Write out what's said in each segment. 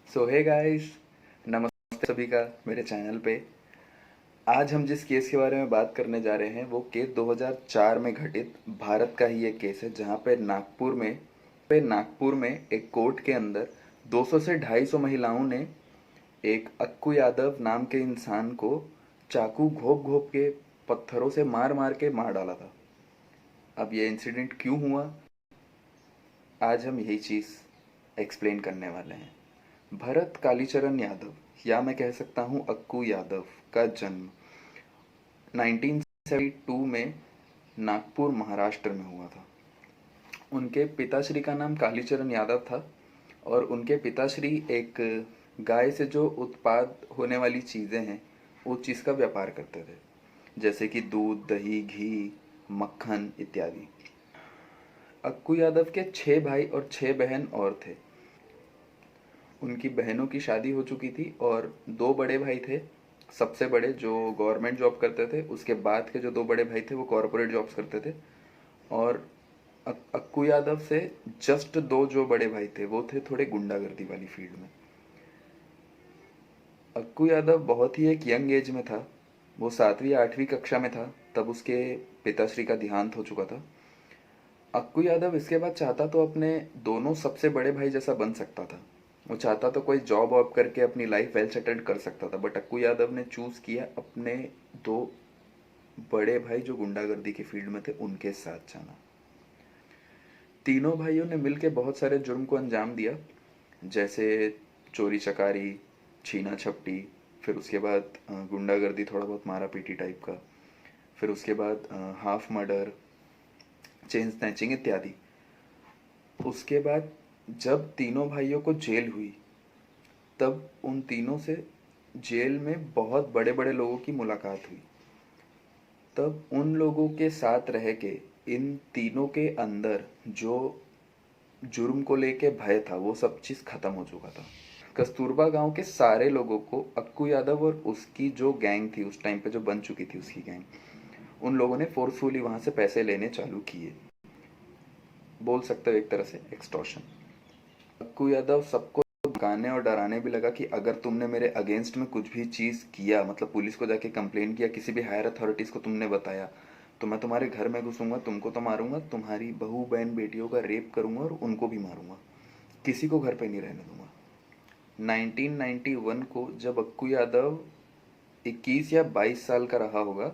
सो hey guys, नमस्ते सभी का मेरे चैनल पे। आज हम जिस केस के बारे में बात करने जा रहे हैं वो केस 2004 में घटित भारत का ही एक केस है, जहाँ पे नागपुर में एक कोर्ट के अंदर 200 से 250 महिलाओं ने एक अक्कू यादव नाम के इंसान को चाकू घोप घोप के पत्थरों से मार मार के मार डाला था। अब ये इंसिडेंट क्यों हुआ, आज हम यही चीज़ एक्सप्लेन करने वाले हैं। भरत कालीचरण यादव, या मैं कह सकता हूँ अक्कू यादव, का जन्म 1972 में नागपुर महाराष्ट्र में हुआ था। उनके पिताश्री का नाम कालीचरण यादव था और उनके पिताश्री एक गाय से जो उत्पाद होने वाली चीज़ें हैं उस चीज़ का व्यापार करते थे, जैसे कि दूध, दही, घी, मक्खन इत्यादि। अक्कू यादव के 6 भाई और 6 बहन और थे। उनकी बहनों की शादी हो चुकी थी और 2 बड़े भाई थे। सबसे बड़े जो गवर्नमेंट जॉब करते थे, उसके बाद के जो 2 बड़े भाई थे वो कॉरपोरेट जॉब्स करते थे। और अक्कू यादव से जस्ट 2 जो बड़े भाई थे वो थे थोड़े गुंडागर्दी वाली फील्ड में। अक्कू यादव बहुत ही एक यंग एज में था। वो 7वीं 8वीं कक्षा में था तब उसके पिताश्री का देहांत हो चुका था। अक्कू यादव इसके बाद चाहता तो अपने दोनों सबसे बड़े भाई जैसा बन सकता था। वो चाहता तो कोई जॉब वॉब करके अपनी लाइफ वेल सेटल्ड कर सकता था, बट अक्कू यादव ने चूज किया अपने 2 बड़े भाई जो गुंडागर्दी की फील्ड में थे उनके साथ जाना। तीनों भाइयों ने मिलकर बहुत सारे जुर्म को अंजाम दिया, जैसे चोरी चकारी, छीना झपटी, फिर उसके बाद गुंडागर्दी, थोड़ा बहुत मारा पीटी टाइप का, फिर उसके बाद हाफ मर्डर, चेन स्नैचिंग इत्यादि। उसके बाद जब तीनों भाइयों को जेल हुई तब उन तीनों से जेल में बहुत बड़े बड़े लोगों की मुलाकात हुई। तब उन लोगों के साथ रह के इन तीनों के अंदर जो जुर्म को लेके भय था वो सब चीज़ खत्म हो चुका था। कस्तूरबा गांव के सारे लोगों को अक्कू यादव और उसकी जो गैंग थी उस टाइम पे, जो बन चुकी थी उसकी गैंग, उन लोगों ने फोर्सफुली वहां से पैसे लेने चालू किए। बोल सकते हो एक तरह से एक्सटॉर्शन। अक्कू यादव सबको धमकाने और डराने भी लगा कि अगर तुमने मेरे अगेंस्ट में कुछ भी चीज़ किया, मतलब पुलिस को जाके कंप्लेन किया, किसी भी हायर अथॉरिटीज़ को तुमने बताया, तो मैं तुम्हारे घर में घुसूंगा, तुमको तो मारूंगा, तुम्हारी बहू बहन बेटियों का रेप करूंगा और उनको भी मारूंगा, किसी को घर पे नहीं रहने दूंगा। 1991 को जब अक्कू यादव 21 या 22 साल का रहा होगा,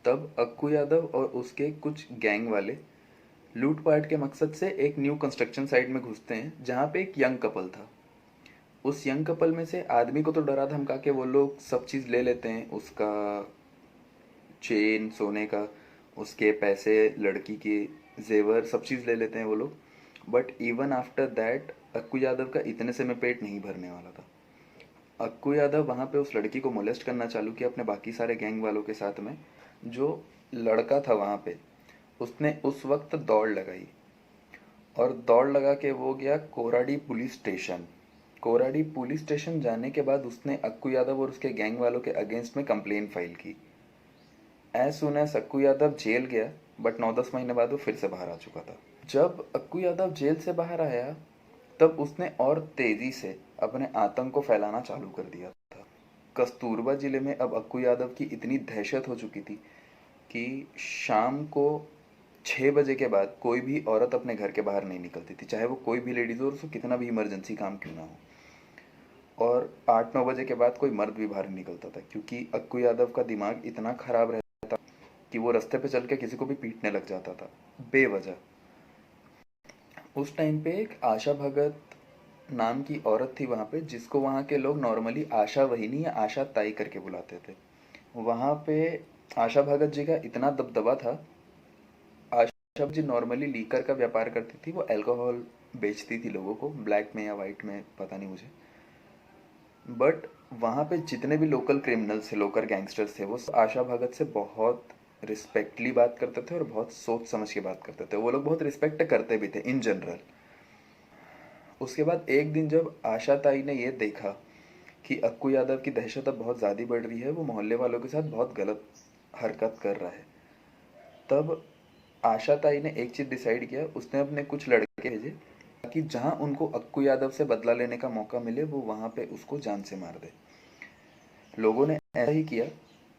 तब अक्कू यादव और उसके कुछ गैंग वाले लूटपाट के मकसद से एक न्यू कंस्ट्रक्शन साइट में घुसते हैं जहाँ पे एक यंग कपल था। उस यंग कपल में से आदमी को तो डरा धमका के वो लोग सब चीज़ ले लेते हैं, उसका चेन सोने का, उसके पैसे, लड़की के जेवर, सब चीज़ ले लेते हैं वो लोग। But even after that Akku Yadav का इतने से में पेट नहीं भरने वाला था। अक्कू यादव वहाँ पे उस लड़की को मोलेस्ट करना चालू किया अपने बाकी सारे गैंग वालों के साथ में। जो लड़का था वहाँ पे, उसने उस वक्त दौड़ लगाई और दौड़ लगा के वो गया Koradi police station. Koradi police station जाने के बाद उसने अक्कू यादव और उसके गैंग वालों के अगेंस्ट में कंप्लेन फाइल की। As soon as Akku Yadav jail गया, बट 9-10 महीने बाद वो फिर से बाहर आ चुका था। जब अक्कू यादव जेल से बाहर आया तब उसने और तेजी से अपने आतंक को फैलाना चालू कर दिया था। कस्तूरबा जिले में अब अक्कू यादव की इतनी दहशत हो चुकी थी कि शाम को 6 बजे के बाद कोई भी औरत अपने घर के बाहर नहीं निकलती थी, चाहे वो कोई भी लेडीज हो और उसको कितना भी इमरजेंसी काम क्यों ना हो। और 8-9 बजे के बाद कोई मर्द भी बाहर नहीं निकलता था, क्योंकि अक्कू यादव का दिमाग इतना खराब रहता था कि वो रास्ते पे चल के किसी को भी पीटने लग जाता था बेवजह। उस टाइम पे एक आशा भगत नाम की औरत थी वहाँ पे, जिसको वहाँ के लोग नॉर्मली आशा वहिनी या आशा ताई करके बुलाते थे। वहाँ पे आशा भगत जी का इतना दबदबा था। आशा जी नॉर्मली लीकर का व्यापार करती थी, वो अल्कोहल बेचती थी लोगों को, ब्लैक में या वाइट में पता नहीं मुझे। बट वहाँ पे जितने भी लोकल क्रिमिनल्स थे, लोकल गैंगस्टर्स थे, वो आशा भगत से बहुत रिस्पेक्टली बात करते थे और बहुत सोच समझ के बात करते थे। वो लोग बहुत रिस्पेक्ट करते भी थे इन जनरल। उसके बाद एक दिन जब आशा ताई ने ये देखा कि अक्कू यादव की दहशत अब बहुत ज़्यादा बढ़ रही है, वो मोहल्ले वालों के साथ बहुत गलत हरकत कर रहा है, तब आशा ताई ने एक चीज़ डिसाइड किया। उसने अपने कुछ लड़के भेजे ताकि जहां उनको अक्कू यादव से बदला लेने का मौका मिले वो वहां पे उसको जान से मार दे। लोगों ने ऐसा ही किया,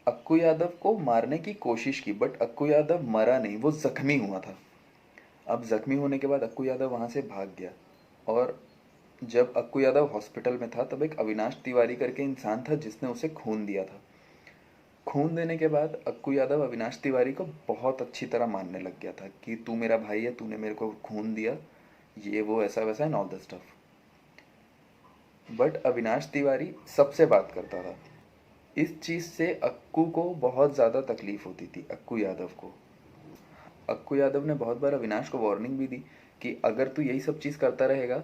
अक्कू यादव को मारने की कोशिश की, बट अक्कू यादव मरा नहीं, वो जख्मी हुआ था। अब जख्मी होने के बाद अक्कू यादव वहां से भाग गया, और जब अक्कू यादव हॉस्पिटल में था तब एक अविनाश तिवारी करके इंसान था जिसने उसे खून दिया था। खून देने के बाद अक्कू यादव अविनाश तिवारी को बहुत अच्छी तरह मानने लग गया था कि तू मेरा भाई है, तूने मेरे को खून दिया, ये वो ऐसा वैसा and all the stuff. But Avinash Tiwari सबसे बात करता था। इस चीज़ से अक्कू को बहुत ज़्यादा तकलीफ होती थी, अक्कू यादव को। अक्कू यादव ने बहुत बार अविनाश को वार्निंग भी दी कि अगर तू यही सब चीज़ करता रहेगा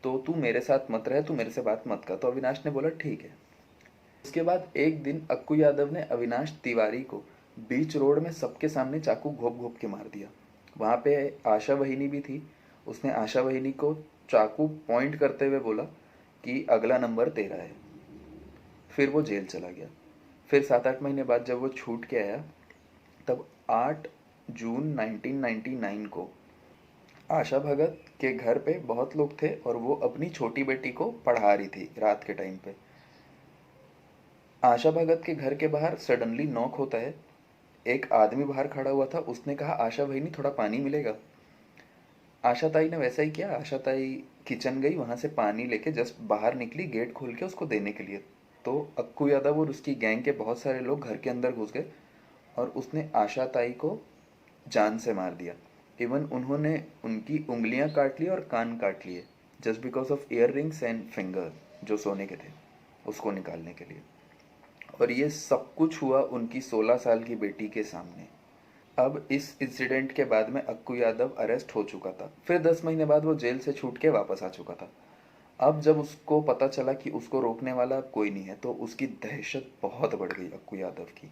तो तू मेरे साथ मत रहे, तू मेरे से बात मत कर। तो अविनाश ने बोला ठीक है। उसके बाद एक दिन अक्कू यादव ने अविनाश तिवारी को बीच रोड में सबके सामने चाकू घोप घोप के मार दिया। वहाँ पे आशा वहिनी भी थी। उसने आशा वहिनी को चाकू पॉइंट करते हुए बोला कि अगला नंबर तेरा है। फिर वो जेल चला गया। फिर 7-8 महीने बाद जब वो छूट के आया तब 8 जून 1999 को आशा भगत के घर पे बहुत लोग थे और वो अपनी छोटी बेटी को पढ़ा रही थी रात के टाइम पे। आशा भगत के घर के बाहर सडनली नॉक होता है। एक आदमी बाहर खड़ा हुआ था, उसने कहा आशा भईनी थोड़ा पानी मिलेगा। आशा ताई ने वैसा ही किया। आशा ताई किचन गई, वहां से पानी लेके जस्ट बाहर निकली गेट खोल के उसको देने के लिए। तो अक्कू यादव और उसकी गैंग के बहुत सारे लोग घर के अंदर घुस गए और उसने आशा ताई को जान से मार दिया। इवन उन्होंने उनकी उंगलियां काट ली और कान काट लिए, just because of year rings and finger जो सोने के थे उसको निकालने के लिए। और ये सब कुछ हुआ उनकी 16 साल की बेटी के सामने। अब इस इंसिडेंट के बाद में अक्कू यादव अरेस्ट हो चुका था। फिर 10 महीने बाद वो जेल से छूट के वापस आ चुका था। अब जब उसको पता चला कि उसको रोकने वाला अब कोई नहीं है तो उसकी दहशत बहुत बढ़ गई अक्कू यादव की।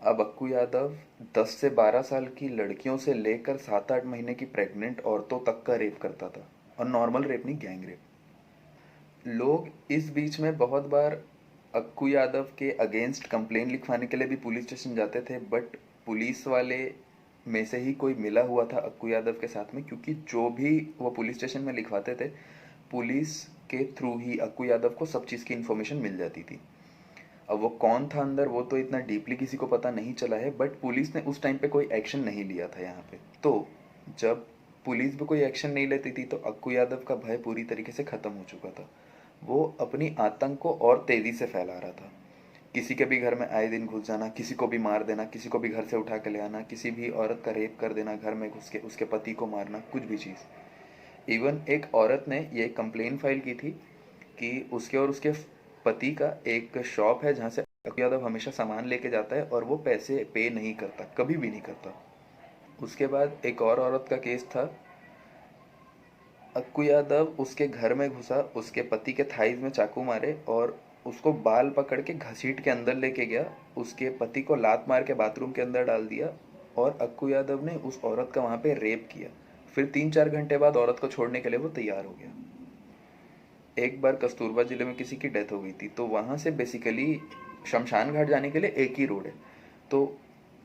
अब अक्कू यादव 10 से 12 साल की लड़कियों से लेकर 7-8 महीने की प्रेग्नेंट औरतों तक का रेप करता था, और नॉर्मल रेप नहीं, गैंग रेप। लोग इस बीच में बहुत बार अक्कू यादव के अगेंस्ट कंप्लेन लिखवाने के लिए भी पुलिस स्टेशन जाते थे, बट पुलिस वाले में से ही कोई मिला हुआ था अक्कू यादव के साथ में, क्योंकि जो भी वो पुलिस स्टेशन में लिखवाते थे पुलिस के थ्रू ही अक्कू यादव को सब चीज़ की इन्फॉर्मेशन मिल जाती थी। अब वो कौन था अंदर वो तो इतना डीपली किसी को पता नहीं चला है, बट पुलिस ने उस टाइम पे कोई एक्शन नहीं लिया था यहाँ पे। तो जब पुलिस भी कोई एक्शन नहीं लेती थी तो अक्कू यादव का भय पूरी तरीके से ख़त्म हो चुका था। वो अपनी आतंक को और तेज़ी से फैला रहा था। किसी के भी घर में आए दिन घुस जाना, किसी को भी मार देना, किसी को भी घर से उठा के ले आना, किसी भी औरत का रेप कर देना, घर में घुस के उसके पति को मारना, कुछ भी चीज़। इवन एक औरत ने ये कंप्लेन फाइल की थी कि उसके और उसके पति का एक शॉप है जहाँ से अक्कू यादव हमेशा सामान लेके जाता है और वो पैसे पे नहीं करता, कभी भी नहीं करता। उसके बाद एक और औरत का केस था। अक्कू यादव उसके घर में घुसा, उसके पति के थाइज में चाकू मारे और उसको बाल पकड़ के घसीट के अंदर लेके गया, उसके पति को लात मार के बाथरूम के अंदर डाल दिया और अक्कू यादव ने उस औरत का वहाँ पे रेप किया। फिर 3-4 घंटे बाद औरत को छोड़ने के लिए वो तैयार हो गया। एक बार कस्तूरबा जिले में किसी की डेथ हो गई थी, तो वहाँ से बेसिकली शमशान घाट जाने के लिए एक ही रोड है। तो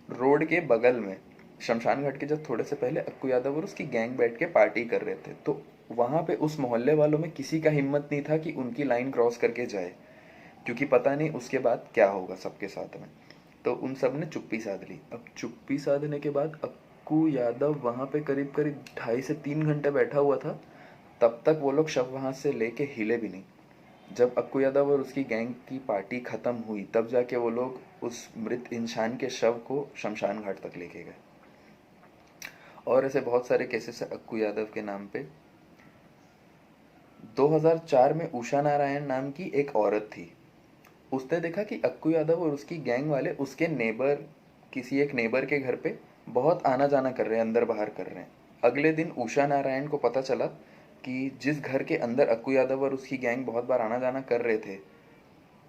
रोड के बगल में शमशान घाट के जब थोड़े से पहले अक्कू यादव और उसकी गैंग बैठ के पार्टी कर रहे थे, तो वहाँ पे उस मोहल्ले वालों में किसी का हिम्मत नहीं था कि उनकी लाइन क्रॉस करके जाए, क्योंकि पता नहीं उसके बाद क्या होगा सबके साथ में। तो उन सब ने चुप्पी साध ली। अब चुप्पी साधने के बाद अक्कू यादव वहाँ पे करीब करीब 2.5 से 3 घंटे बैठा हुआ था। तब तक वो लोग शव वहाँ से लेके हिले भी नहीं। जब अक्कू यादव और उसकी गैंग की पार्टी खत्म हुई तब जाके वो लोग उस मृत इंसान के शव को शमशान घाट तक लेके गए। और ऐसे बहुत सारे केसेस है अक्कू यादव के नाम पे। 2004 में उषा नारायण नाम की एक औरत थी। उसने देखा कि अक्कू यादव और उसकी गैंग वाले उसके नेबर, किसी एक नेबर के घर पे बहुत आना जाना कर रहे हैं, अंदर बाहर कर रहे हैं। अगले दिन उषा नारायण को पता चला कि जिस घर के अंदर अक्कू यादव और उसकी गैंग बहुत बार आना जाना कर रहे थे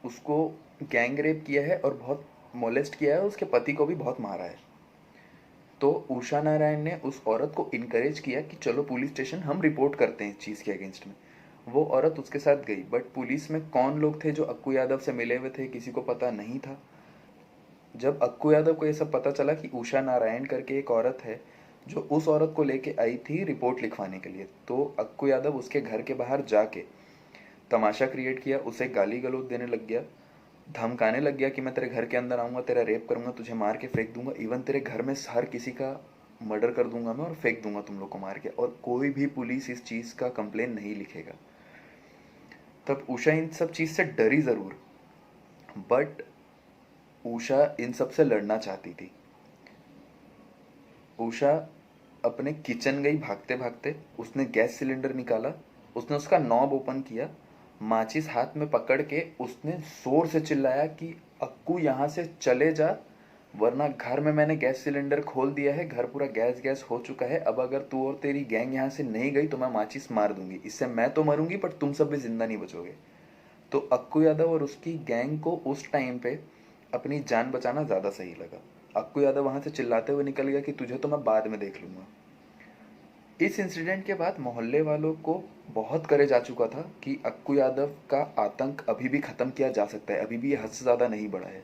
उसको गैंग रेप किया है और बहुत मोलेस्ट किया है, उसके पति को भी बहुत मारा है। तो उषा नारायण ने उस औरत को इनकरेज किया कि चलो पुलिस स्टेशन, हम रिपोर्ट करते हैं इस चीज़ के अगेंस्ट में। वो औरत उसके साथ गई, बट पुलिस में कौन लोग थे जो अक्कू यादव से मिले हुए थे किसी को पता नहीं था। जब अक्कू यादव को ये सब पता चला कि उषा नारायण करके एक औरत है जो उस औरत को लेके आई थी रिपोर्ट लिखवाने के लिए। तो अक्कू यादव उसके घर के बाहर जाके तमाशा क्रिएट किया, उसे गाली गलौज देने लग गया, धमकाने लग गया कि मैं तेरे घर के अंदर आऊँगा, तेरा रेप करूँगा, तुझे मार के फेंक दूंगा, इवन तेरे घर में हर किसी का मर्डर कर दूंगा मैं और फेंक दूंगा तुम लोग को मार के, और कोई भी पुलिस इस चीज़ का कंप्लेन नहीं लिखेगा। तब उषा इन सब चीज़ से डरी ज़रूर, बट उषा इन सब से लड़ना चाहती थी। उषा अपने किचन गई भागते भागते, उसने गैस सिलेंडर निकाला, उसने उसका नॉब ओपन किया, माचिस हाथ में पकड़ के उसने जोर से चिल्लाया कि अक्कू यहाँ से चले जा, वरना घर में मैंने गैस सिलेंडर खोल दिया है, घर पूरा गैस गैस हो चुका है, अब अगर तू और तेरी गैंग यहाँ से नहीं गई तो मैं माचिस मार दूंगी, इससे मैं तो मरूंगी पर तुम सब भी जिंदा नहीं बचोगे। तो अक्कू यादव और उसकी गैंग को उस टाइम पे अपनी जान बचाना ज़्यादा सही लगा। अक्कू यादव वहाँ से चिल्लाते हुए निकल गया कि तुझे तो मैं बाद में देख लूँगा। इस इंसिडेंट के बाद मोहल्ले वालों को बहुत करेज आ चुका था कि अक्कू यादव का आतंक अभी भी ख़त्म किया जा सकता है, अभी भी ये हद से ज़्यादा नहीं बढ़ा है।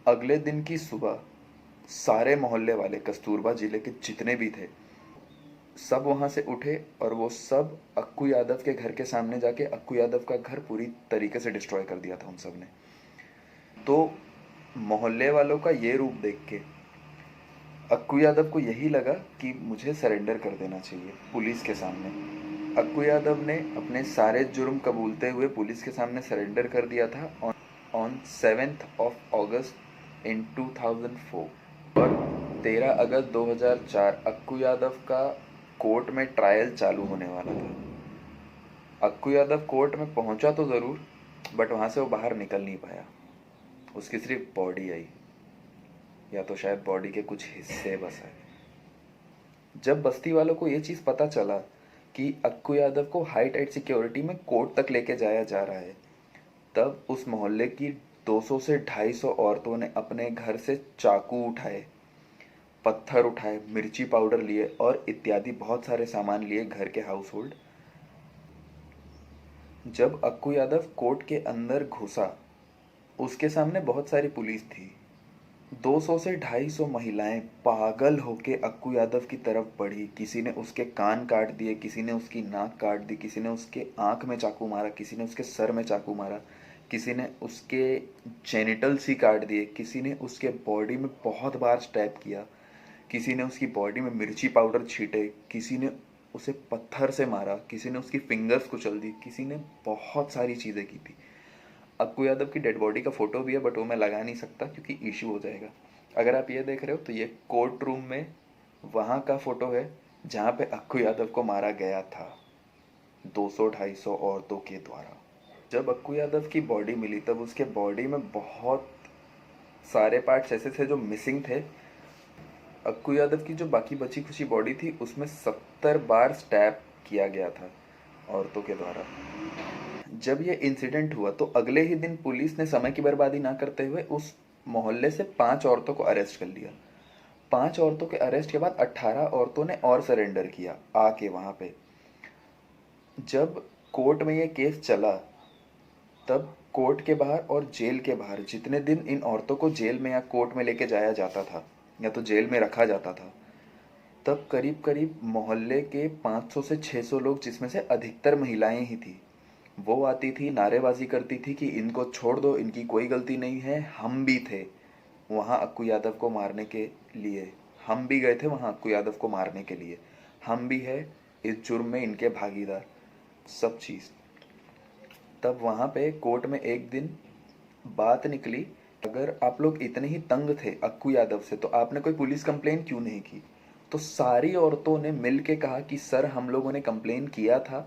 अगले दिन की सुबह सारे मोहल्ले वाले, कस्तूरबा जिले के जितने भी थे, सब वहाँ से उठे और वो सब अक्कू यादव के घर के सामने जाके अक्कू यादव का घर पूरी तरीके से डिस्ट्रॉय कर दिया था उन सब ने। तो मोहल्ले वालों का ये रूप देख के अक्कू यादव को यही लगा कि मुझे सरेंडर कर देना चाहिए पुलिस के सामने। अक्कू यादव ने अपने सारे जुर्म कबूलते हुए पुलिस के सामने सरेंडर कर दिया था on 7th of August in 2004। और 13 अगस्त 2004 अक्कू यादव का कोर्ट में ट्रायल चालू होने वाला था। अक्कू यादव कोर्ट में पहुंचा तो ज़रूर, बट वहाँ से वो बाहर निकल नहीं पाया। उसकी सिर्फ बॉडी आई, या तो शायद बॉडी के कुछ हिस्से बस आए। जब बस्ती वालों को ये चीज़ पता चला कि अक्कू यादव को हाई टाइट सिक्योरिटी में कोर्ट तक लेके जाया जा रहा है, तब उस मोहल्ले की 200 से 250 औरतों ने अपने घर से चाकू उठाए, पत्थर उठाए, मिर्ची पाउडर लिए और इत्यादि बहुत सारे सामान लिए घर के हाउस होल्ड। जब अक्कू यादव कोर्ट के अंदर घुसा, उसके सामने बहुत सारी पुलिस थी। 200 से 250 महिलाएं पागल होके अक्कू यादव की तरफ बढ़ी। किसी ने उसके कान काट दिए, किसी ने उसकी नाक काट दी, किसी ने उसके आंख में चाकू मारा, किसी ने उसके सर में चाकू मारा, किसी ने उसके जेनिटल्स ही काट दिए, किसी ने उसके बॉडी में बहुत बार स्टैब किया, किसी ने उसकी बॉडी में मिर्ची पाउडर छीटे, किसी ने उसे पत्थर से मारा, किसी ने उसकी फिंगर्स कुचल दी, किसी ने बहुत सारी चीज़ें की थी। अक्कू यादव की डेड बॉडी का फोटो भी है, बट वो मैं लगा नहीं सकता क्योंकि इशू हो जाएगा। अगर आप ये देख रहे हो तो ये कोर्ट रूम में वहाँ का फोटो है जहाँ पे अक्कू यादव को मारा गया था 200-250 औरतों के द्वारा। जब अक्कू यादव की बॉडी मिली तब उसके बॉडी में बहुत सारे पार्ट्स ऐसे थे जो मिसिंग थे। अक्कू यादव की जो बाकी बची खुची बॉडी थी उसमें 70 बार स्टैब किया गया था औरतों के द्वारा। जब ये इंसिडेंट हुआ तो अगले ही दिन पुलिस ने समय की बर्बादी ना करते हुए उस मोहल्ले से 5 औरतों को अरेस्ट कर लिया। 5 औरतों के अरेस्ट के बाद 18 औरतों ने और सरेंडर किया आके वहाँ पे। जब कोर्ट में ये केस चला तब कोर्ट के बाहर और जेल के बाहर जितने दिन इन औरतों को जेल में या कोर्ट में लेके जाया जाता था या तो जेल में रखा जाता था, तब करीब करीब मोहल्ले के 500 से 600 लोग, जिसमें से अधिकतर महिलाएं ही थी, वो आती थी, नारेबाजी करती थी कि इनको छोड़ दो, इनकी कोई गलती नहीं है। हम भी थे वहाँ अक्कू यादव को मारने के लिए, हम भी गए थे वहाँ अक्कू यादव को मारने के लिए, हम भी है इस जुर्म में इनके भागीदार, सब चीज़। तब वहाँ पे कोर्ट में एक दिन बात निकली, अगर आप लोग इतने ही तंग थे अक्कू यादव से तो आपने कोई पुलिस कंप्लेन क्यों नहीं की। तो सारी औरतों ने मिल के कहा कि सर हम लोगों ने कंप्लेन किया था,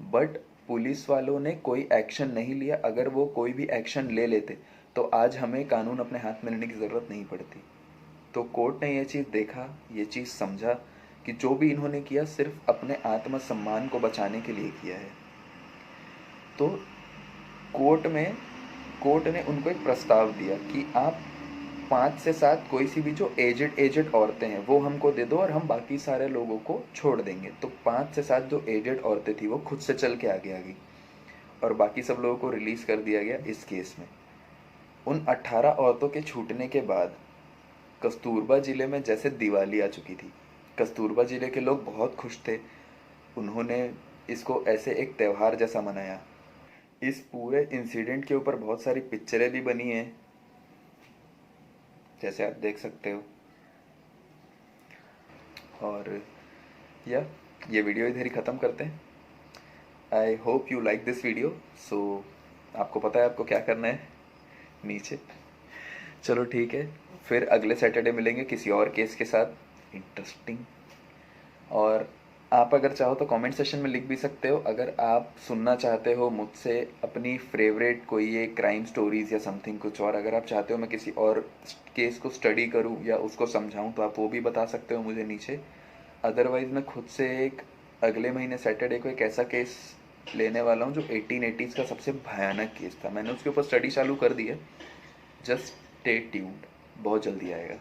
बट पुलिस वालों ने कोई एक्शन नहीं लिया। अगर वो कोई भी एक्शन ले लेते तो आज हमें कानून अपने हाथ में लेने की ज़रूरत नहीं पड़ती। तो कोर्ट ने ये चीज़ देखा, ये चीज़ समझा कि जो भी इन्होंने किया सिर्फ अपने आत्मसम्मान को बचाने के लिए किया है। तो कोर्ट ने उनको एक प्रस्ताव दिया कि आप 5 से 7 कोई सी भी जो एजेड औरतें हैं वो हमको दे दो और हम बाकी सारे लोगों को छोड़ देंगे। तो 5 से 7 जो एजेड औरतें थी वो खुद से चल के आगे आ गई और बाकी सब लोगों को रिलीज़ कर दिया गया इस केस में। उन 18 औरतों के छूटने के बाद कस्तूरबा ज़िले में जैसे दिवाली आ चुकी थी। कस्तूरबा ज़िले के लोग बहुत खुश थे। उन्होंने इसको ऐसे एक त्योहार जैसा मनाया। इस पूरे इंसिडेंट के ऊपर बहुत सारी पिक्चरें भी बनी हैं, जैसे आप देख सकते हो। और या ये वीडियो इधर ही ख़त्म करते हैं। I hope you like this video. So आपको पता है आपको क्या करना है नीचे। चलो ठीक है, फिर अगले सैटरडे मिलेंगे किसी और केस के साथ इंटरेस्टिंग। और आप अगर चाहो तो कमेंट सेशन में लिख भी सकते हो, अगर आप सुनना चाहते हो मुझसे अपनी फेवरेट कोई एक क्राइम स्टोरीज़ या समथिंग कुछ, और अगर आप चाहते हो मैं किसी और केस को स्टडी करूं या उसको समझाऊं तो आप वो भी बता सकते हो मुझे नीचे। अदरवाइज़ मैं खुद से एक अगले महीने सैटरडे को एक ऐसा केस लेने वाला हूँ जो 1880s का सबसे भयानक केस था। मैंने उसके ऊपर स्टडी चालू कर दी है। जस्ट स्टे ट्यून्ड, बहुत जल्दी आएगा।